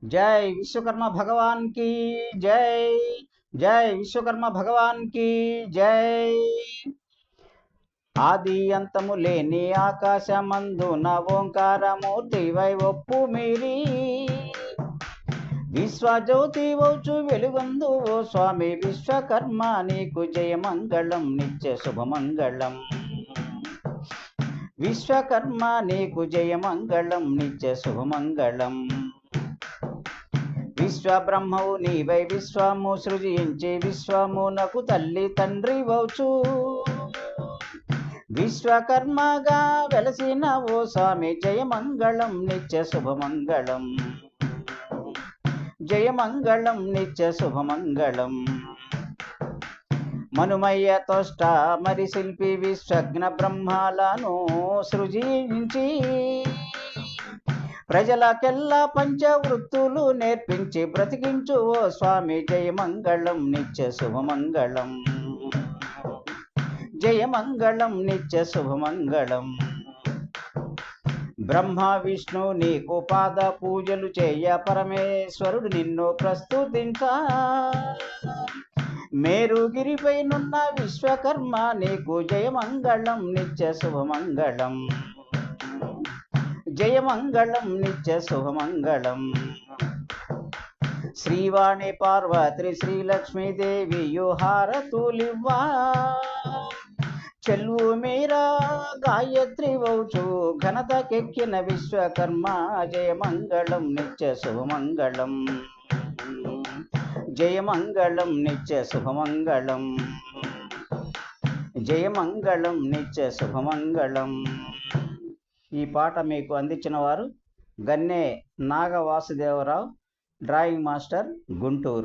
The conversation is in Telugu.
जय विश्वकर्मा भगवान की जय। जय विश्वकर्मा भगवान की जय। ఆది అంతము లేని ఆకాశమందున ఓంకారమూర్తి వైవొప్పు మీరి విశ్వజ్యోతి వౌచు వెలుగొందు ఓ స్వామి విశ్వకర్మ నీకు జయమంగళం నిత్య శుభమంగళం. విశ్వకర్మ నీకు జయమంగళం నిత్య శుభమంగళం. విశ్వబ్రహ్మవు నీవై విశ్వము సృజించి విశ్వమునకు తల్లి తండ్రి వౌచు విశ్వకర్మగా వెలసిన ఓ స్వామి జయమంగళం నిత్య శుభమంగళం. జయమంగళం నిత్య శుభమంగళం. మనుమయ్య తోష్ట మరి శిల్పి విశ్వజ్ఞ బ్రహ్మాలను సృజించి ప్రజలకెల్లా పంచవృత్తులు నేర్పించి బ్రతికించు ఓ స్వామి జయమంగళం నిత్య శుభమంగళం. జయమంగళం నిత్య శుభమంగళం. బ్రహ్మ విష్ణు నీకు పాద పూజలు చేయ పరమేశ్వరుడు నిన్ను ప్రస్తుతించా మేరుగిరిపైనున్న విశ్వకర్మ నీకు జయమంగళం నిత్య శుభమంగళం. జయమంగళం నిత్య శుభమంగళం. శ్రీవాణి పార్వతి శ్రీలక్ష్మీదేవియు హారతులివ్వా చెల్వు మీరా గాయత్రి వౌచు ఘనతకెక్కిన విశ్వకర్మ జయమంగళం నిత్య శుభమంగళం. జయమంగళం నిత్య శుభమంగళం. జయమంగళం నిత్య శుభమంగళం. ఈ పాట మీకు అందించిన వారు గన్నె నాగవాసుదేవరావు, డ్రాయింగ్ మాస్టర్, గుంటూరు.